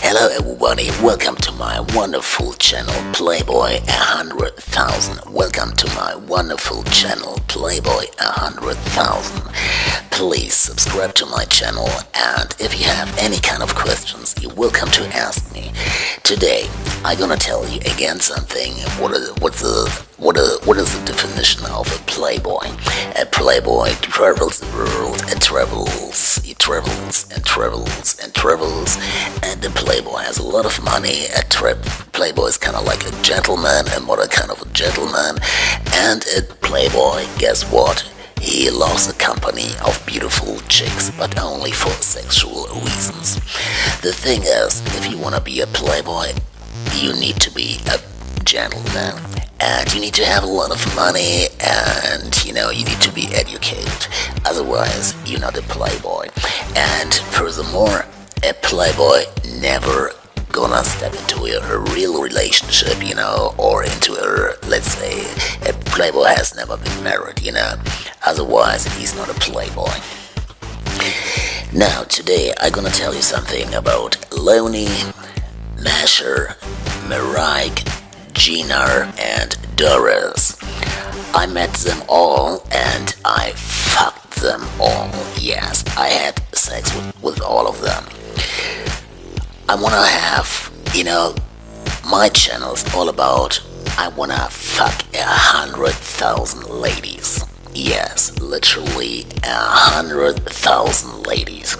Hello everybody, welcome to my wonderful channel Playboy 100,000. Welcome to my wonderful channel Playboy 100,000. Please subscribe to my channel, and if you have any kind of questions, you're welcome to ask me. Today, I'm gonna tell you again something. What is the definition of a playboy? A playboy travels the world and travels. He travels and travels and travels, and the playboy has a lot of money. Playboy is kind of like a gentleman, a modern kind of a gentleman, and a playboy, guess what? He loves the company of beautiful chicks, but only for sexual reasons. The thing is, if you want to be a playboy, you need to be a gentleman, and you need to have a lot of money, and you need to be educated. Otherwise, you're not a playboy. And furthermore, a playboy never gonna step into a real relationship, or into let's say, a playboy has never been married, Otherwise, he's not a playboy. Now, today, I'm gonna tell you something about Loni, Masha, Maryk, Gina, and Doris. I met them all, and I fucked them all. Yes, I had sex with all of them. I wanna have, my channel's all about, I wanna fuck 100,000 ladies. Yes, literally 100,000 ladies.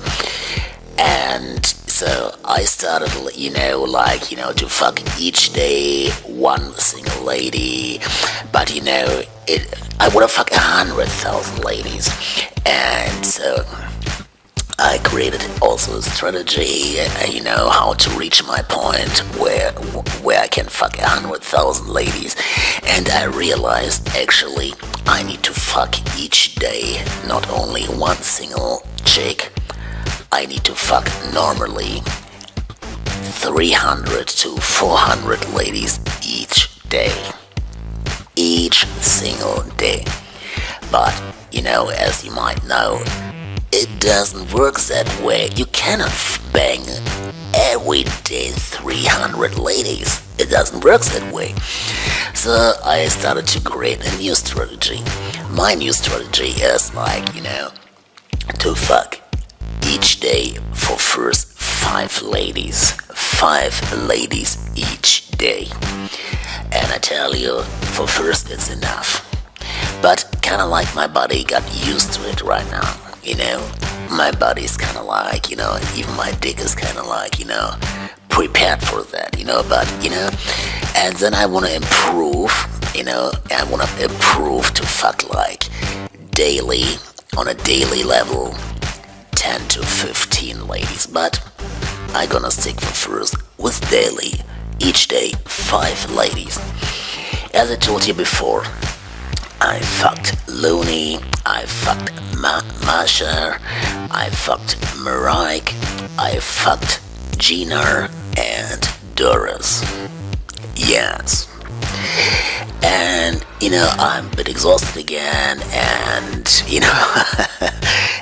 And so I started, to fuck each day one single lady. But I wanna fuck 100,000 ladies. And so I created also a strategy, how to reach my point where I can fuck 100,000 ladies. And I realized, actually, I need to fuck each day, not only one single chick. I need to fuck normally 300 to 400 ladies each day. Each single day. But, as you might know, it doesn't work that way. You cannot bang every day 300 ladies. It doesn't work that way. So I started to create a new strategy. My new strategy is to fuck each day for first 5 ladies. 5 ladies each day. And I tell you, for first it's enough. But kind of like my body got used to it right now. My body's kind of like, even my dick is kind of like, prepared for that, and then I want to improve, to fuck like daily, on a daily level, 10 to 15 ladies, but I'm gonna stick for first with daily, each day, 5 ladies. As I told you before, I fucked Loni, I fucked Masha, I fucked Maryk, I fucked Gina and Doris. Yes. And, I'm a bit exhausted again, and,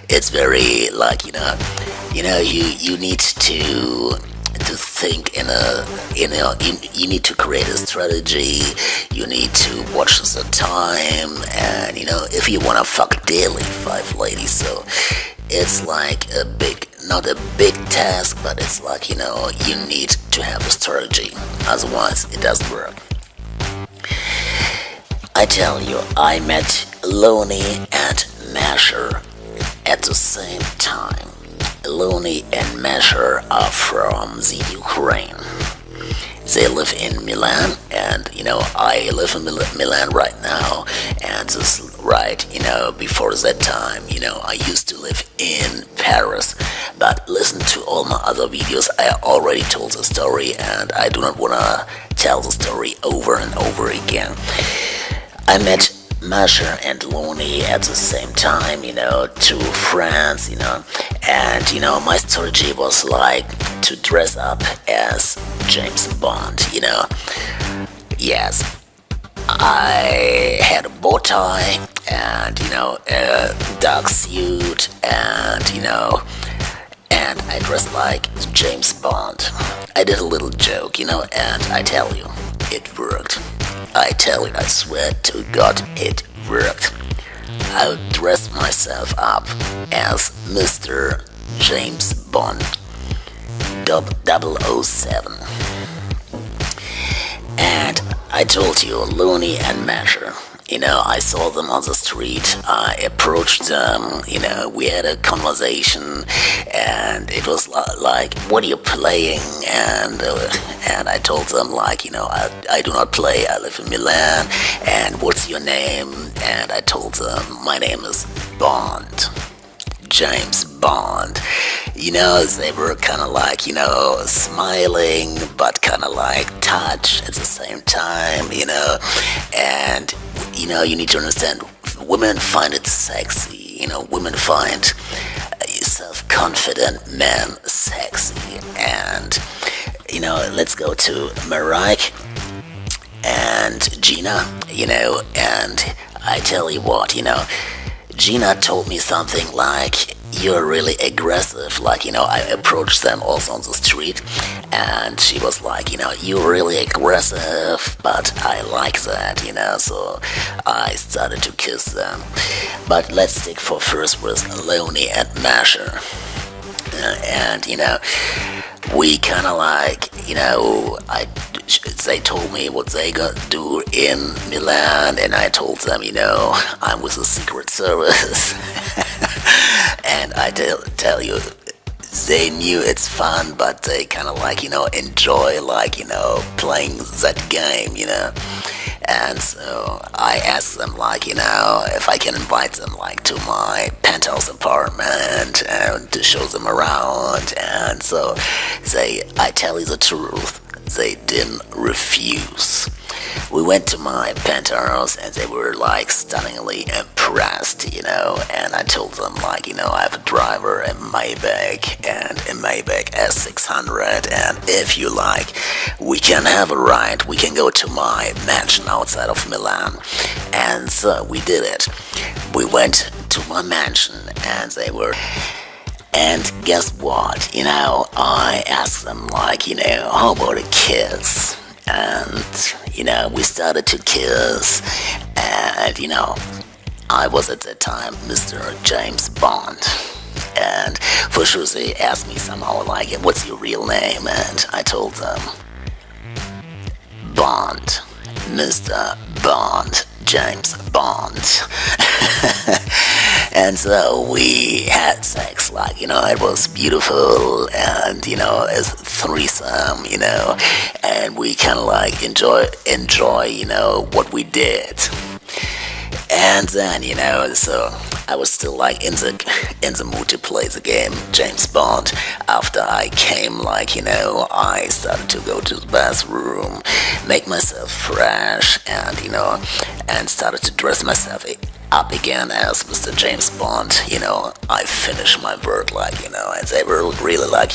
it's very, you need to think you need to create a strategy, you need to watch the time, and if you want to fuck daily 5 ladies, so it's like not a big task, but it's like, you need to have a strategy, otherwise it doesn't work. I tell you, I met Loni and Masha at the same time. Loni and Masha are from the Ukraine. They live in Milan, and I live in Milan right now, and this right, before that time, I used to live in Paris. But listen to all my other videos, I already told the story, and I do not want to tell the story over and over again. I met Masha and Loni at the same time, 2 friends, and my strategy was like to dress up as James Bond, Yes, I had a bow tie and, a dark suit, and I dressed like James Bond. I did a little joke, and I tell you, it worked. I tell you, I swear to God, it worked. I dressed myself up as Mr. James Bond 007. And I told you, Loni and Masha. I saw them on the street. I approached them. We had a conversation, and it was like, "What are you playing?" And I told them like, I do not play. I live in Milan. And what's your name? And I told them my name is Bond. James Bond. They were kind of like, smiling, but kind of like touch at the same time, and, you need to understand, women find it sexy, women find self-confident men sexy, and, let's go to Maryk and Gina, and I tell you what, Gina told me something like, "You're really aggressive." Like, I approached them also on the street, and she was like, "You're really aggressive, but I like that, so I started to kiss them. But let's stick for first with Loni and Masha. And, we kind of like, they told me what they gonna do in Milan, and I told them, I'm with the Secret Service. And I tell you, they knew it's fun, but they kind of like, enjoy like, playing that game, And so I asked them like, if I can invite them like to my penthouse apartment and to show them around. And so I tell you the truth, they didn't refuse. We went to my penthouse and they were like stunningly impressed, and I told them like, I have a driver, a Maybach, and a Maybach S600, and if you like, we can have a ride, we can go to my mansion outside of Milan. And so we did it. We went to my mansion and and guess what, I asked them like, how about a kiss? And, we started to kiss, and, I was at that time Mr. James Bond. And for sure they asked me somehow like, "What's your real name?" And I told them, Bond, Mr. Bond, James Bond. And so we had sex, like, it was beautiful, and, as a threesome, and we kind of like enjoy, what we did. And then, so I was still like in the mood to play the game James Bond. After I came, like, I started to go to the bathroom, make myself fresh, and, and started to dress myself up again as Mr. James Bond. I finished my work, like, and they were really like,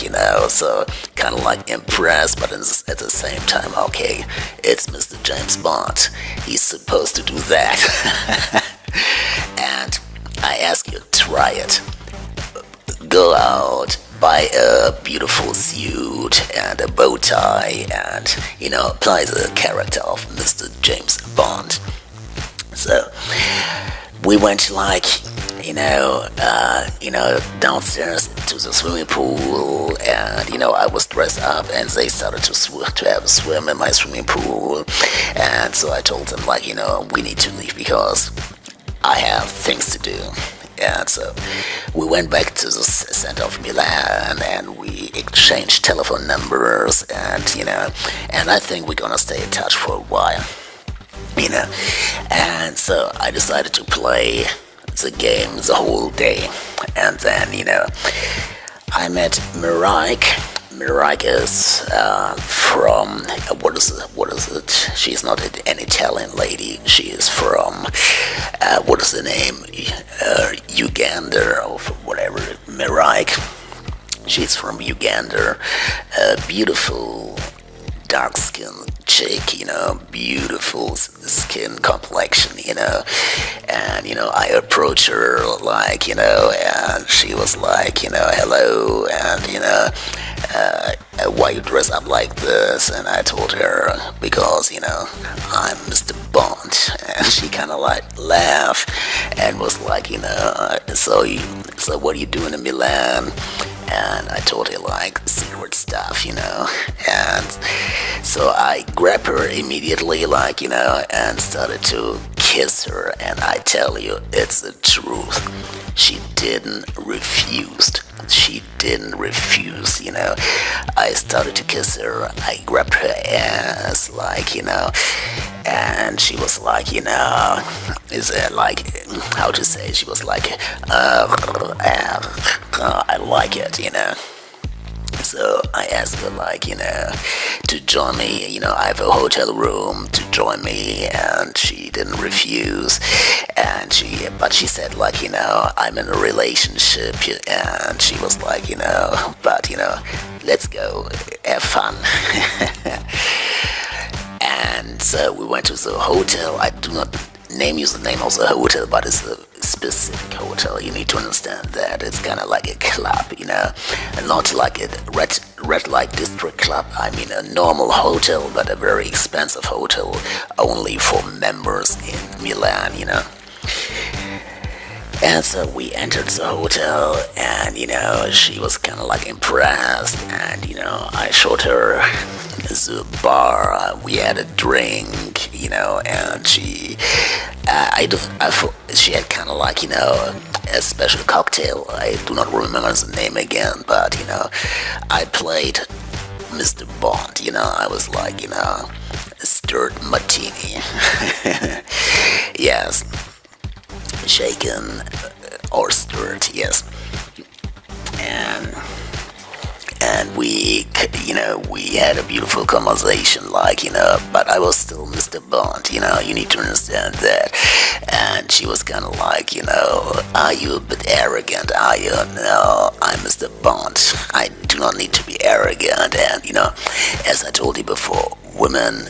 so kind of like impressed, but at the same time, okay, it's Mr. James Bond. He's supposed to do that. And I ask you, try it. Go out, buy a beautiful suit and a bow tie, and, play the character of Mr. James Bond. So we went like, downstairs to the swimming pool, and, I was dressed up, and they started to have a swim in my swimming pool. And so I told them like, we need to leave because I have things to do. And so we went back to the center of Milan, and we exchanged telephone numbers, and, and I think we're gonna stay in touch for a while. And so I decided to play the game the whole day, and then, I met Maryk. Maryk is from, what is it? She's not an Italian lady. She is from, what is the name? Uganda or whatever. Maryk. She's from Uganda. Beautiful dark skin chick, beautiful skin complexion, and, I approached her like, and she was like, hello, and, why you dress up like this? And I told her, because, I'm Mr. Bond. And she kind of like laughed and was like, so what are you doing in Milan? And I told her like secret stuff, and so I grabbed her immediately, and started to kiss her. And I tell you, it's the truth. She didn't refuse. I started to kiss her. I grabbed her ass, and she was like, is it like, how to say? She was like, I like it, So I asked her, to join me. I have a hotel room to join me, and she didn't refuse. But she said, I'm in a relationship, and she was like, but let's go, have fun. And so we went to the hotel. I do not use the name of the hotel, but it's a specific hotel. You need to understand that it's kind of like a club, and not like a red light district club. I mean a normal hotel, but a very expensive hotel, only for members in Milan, And so we entered the hotel, and she was kind of like impressed, and I showed her the bar. We had a drink, and she had kind of like a special cocktail. I do not remember the name again, but I played Mr. Bond. I was like stirred martini. Yes. Shaken or stirred, yes. And we had a beautiful conversation, but I was still Mr. Bond, you need to understand that. And she was kind of like, are you a bit arrogant? Are you? No, I'm Mr. Bond. I do not need to be arrogant. And, as I told you before, women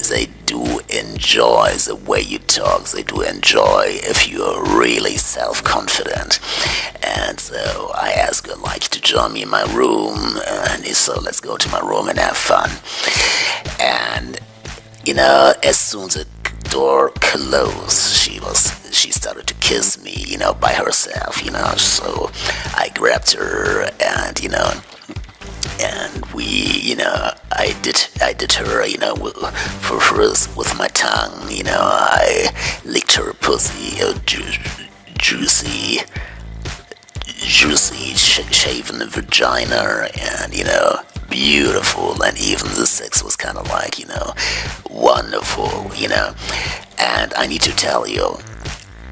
they do enjoy the way you talk. They do enjoy if you are really self-confident. And so I asked her to join me in my room, and so let's go to my room and have fun. And as soon as the door closed, she started to kiss me, by herself, so I grabbed her, and we, I did her, for first with my tongue, I licked her pussy, juicy, shaven vagina, and beautiful, and even the sex was kind of like wonderful, and I need to tell you,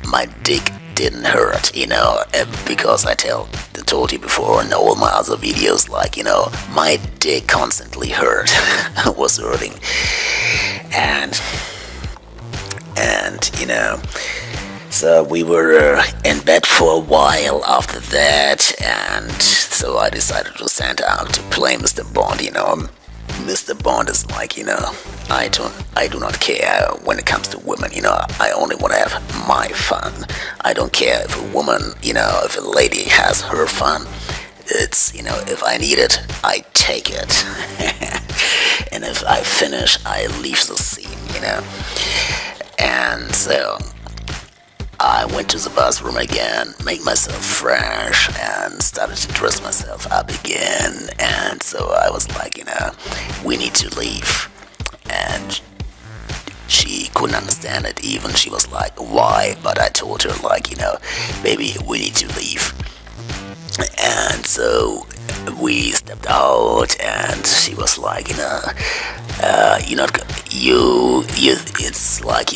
my dick didn't hurt, because I told you before in all my other videos, my dick constantly hurt, was hurting, and so we were in bed for a while after that, and so I decided to send out to play Mr. Bond, Mr. Bond is like, I do not care when it comes to women, I only want to have my fun. I don't care if a woman, if a lady has her fun. It's, if I need it, I take it. And if I finish, I leave the scene, And so I went to the bathroom again, make myself fresh, and started to dress myself up again. And so I was like, we need to leave. And she couldn't understand it even. She was like, why? But I told her, baby, we need to leave. And so we stepped out, and she was like, it's like,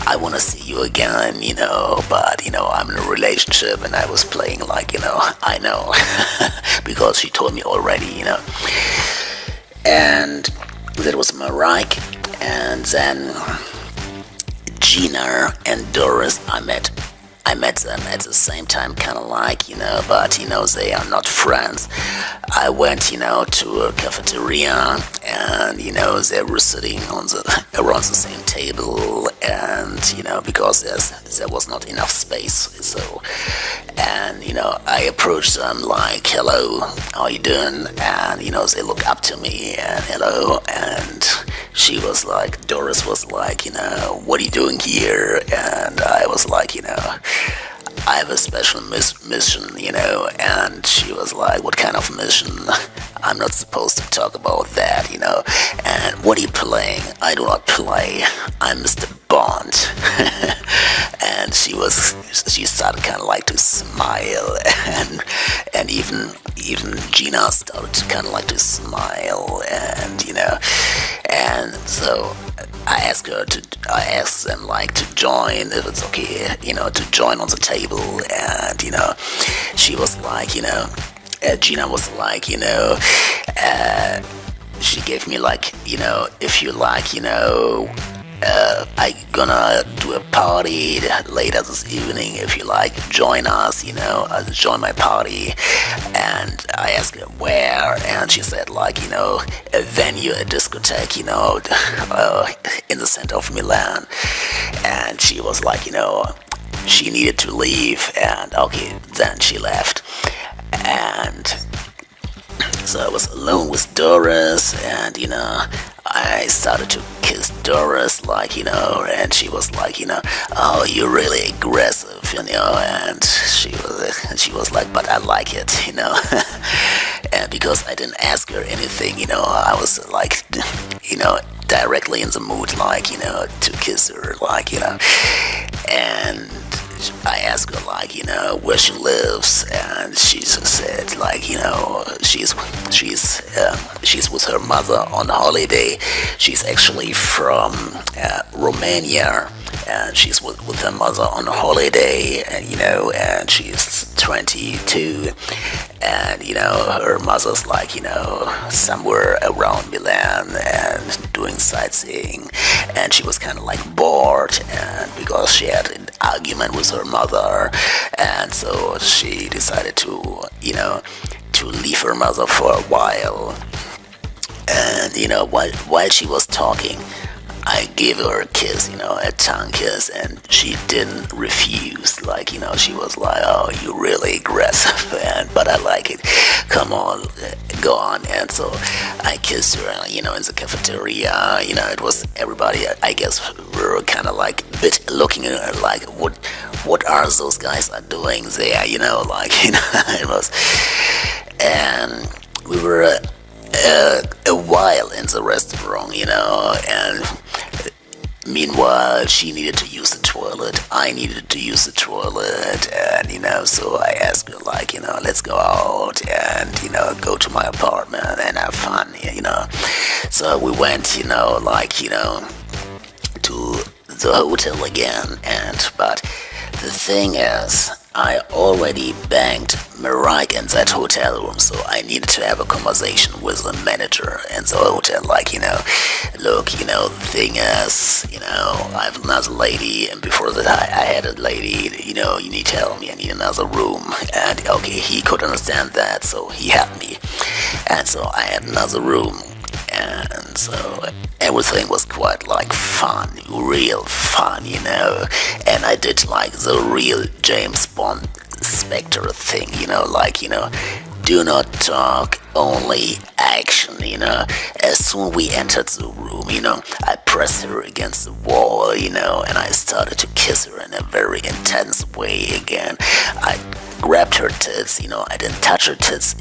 I want to see you again, but, I'm in a relationship, and I was playing I know, because she told me already, and that was Maryk, and then Gina and Doris, I met I met them at the same time, kind of like, but, they are not friends. I went, to a cafeteria, and, they were sitting around the same table, and, because there was not enough space, so, and, I approached them like, hello, how are you doing? And, they look up to me, and hello, and Doris was like, what are you doing here? And I was like, I have a special mission, and she was like, what kind of mission? I'm not supposed to talk about that, and what are you playing? I do not play, I'm Mr. Bond. And she started kind of like to smile, and even Gina started to kind of like to smile, and and so I asked them like to join, if it's okay, to join on the table, and she was like, Gina was like, she gave me like, if you like, I gonna do a party later this evening. If you like, join us, join my party. And I asked her where, and she said like, a venue, a discotheque, in the center of Milan. And she was like, she needed to leave, and okay, then she left. And so I was alone with Doris, and I started to kiss Doris, like, and she was like, oh, you're really aggressive, and she was like, but I like it, and because I didn't ask her anything, I was like, directly in the mood, like, to kiss her, like, and I asked her like, where she lives, and she said like, she's with her mother on holiday. She's actually from Romania, and she's with her mother on holiday, and and she's 22, and her mother's like, somewhere around Milan and doing sightseeing, and she was kind of like bored, and because she had an argument with her mother, and so she decided to leave her mother for a while. And while she was talking, I gave her a kiss, a tongue kiss, and she didn't refuse. Like, she was like, oh, you're really aggressive, but I like it. Come on, go on. And so I kissed her, in the cafeteria. It was everybody, I guess, were kind of like a bit looking at her like, what are those guys are doing there, like, it was. And we were a while in the restaurant, and meanwhile she needed to use the toilet, I needed to use the toilet, and so I asked her like, let's go out and go to my apartment and have fun, so we went, to the hotel again, but the thing is, I already banged Maryk in that hotel room, so I needed to have a conversation with the manager in the hotel, like, look, the thing is, I have another lady, and before that I had a lady, you need to tell me I need another room, and okay, he could understand that, so he helped me, and so I had another room, and so everything was quite like fun, real fun, and I did like the real James Bond Spectre thing, do not talk, only action, as soon we entered the room, I pressed her against the wall, and I started to kiss her in a very intense way again. I grabbed her tits, I didn't touch her tits,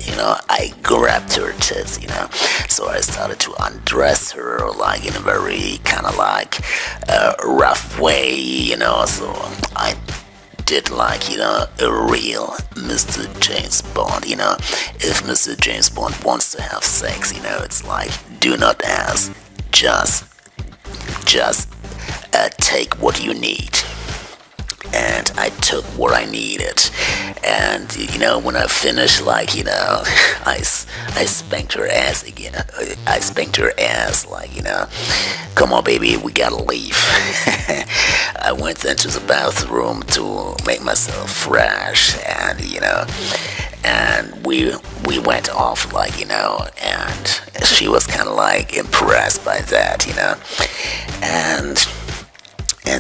I grabbed her tits, so I started to undress her, like, in a very kind of like rough way, so I did like, a real Mr. James Bond, if Mr. James Bond wants to have sex, it's like, do not ask, just take what you need. and I took what I needed. And when I finished, I spanked her ass again. I spanked her ass, come on, baby, we gotta leave. I went into the bathroom to make myself fresh, and we went off, and she was kind of impressed by that, and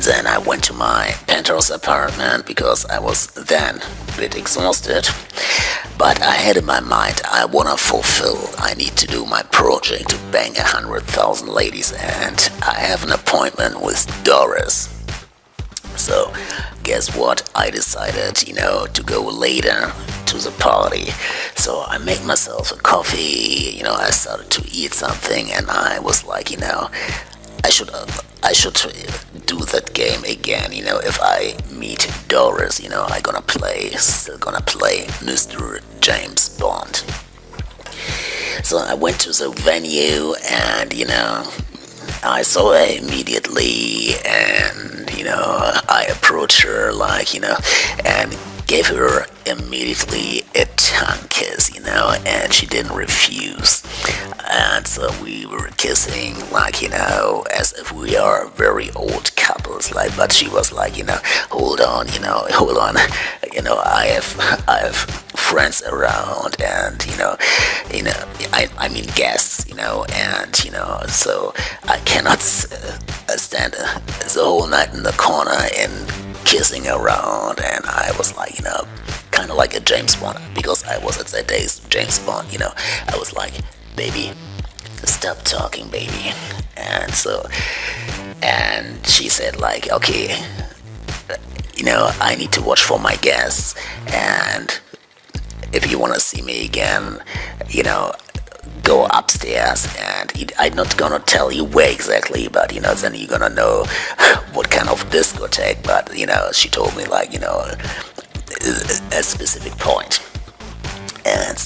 then I went to my penthouse apartment because I was then a bit exhausted. But I had in my mind, I need to do my project to bang 100,000 ladies, and I have an appointment with Doris. So, guess what? I decided, to go later to the party. So I made myself a coffee, I started to eat something, and I was I should do that game again, if I meet Doris, still gonna play Mr. James Bond. So I went to the venue, and, I saw her immediately, and, I approached her, and gave her immediately a tongue kiss, and she didn't refuse. And so we were kissing, as if we are very old couples, but she was hold on, I have friends around, and, I mean guests, and, so I cannot stand the whole night in the corner and kissing around. And I was kind of like a James Bond, because I was at that days James Bond, I was baby, stop talking, baby. And she said okay, I need to watch for my guests, and if you want to see me again, go upstairs, and I'm not gonna tell you where exactly, but then you're gonna know what kind of discotheque. But she told me a specific point, and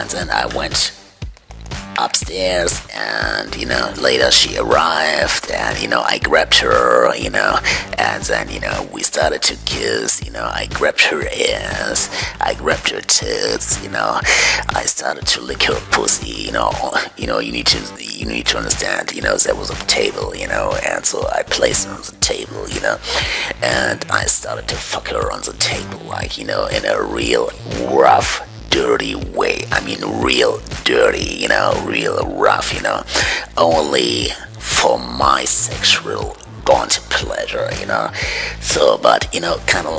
then I went upstairs, and later she arrived, and I grabbed her, and then we started to kiss. I grabbed her ass, I grabbed her tits, I started to lick her pussy. You need to understand, there was a table, and so I placed her on the table, and I started to fuck her on the table, in a real rough, dirty way. I mean, real dirty, real rough, only for my sexual bond pleasure, So, but, kind of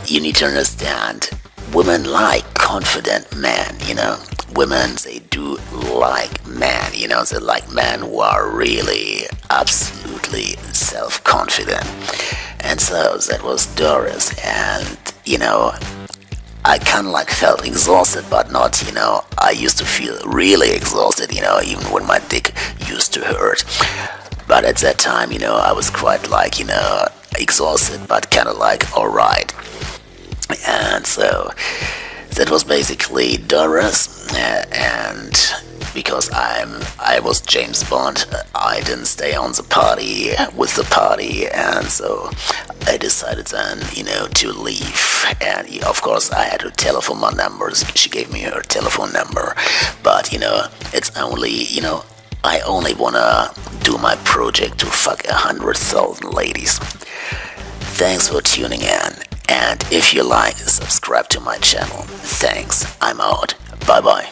you need to understand, women like confident men, Women, they do like men, they like men who are really absolutely self-confident. And so that was Doris, and, I kind of felt exhausted, but not, I used to feel really exhausted, even when my dick used to hurt. But at that time, I was quite exhausted, but kind of alright. And so that was basically Doris, and because I was James Bond, I didn't stay on the party with the party, and so I decided then, to leave. And of course I had her telephone numbers. She gave me her telephone number, but it's only, I only wanna do my project to fuck 100,000 ladies. Thanks for tuning in, and if you like, subscribe to my channel. Thanks, I'm out. Bye bye.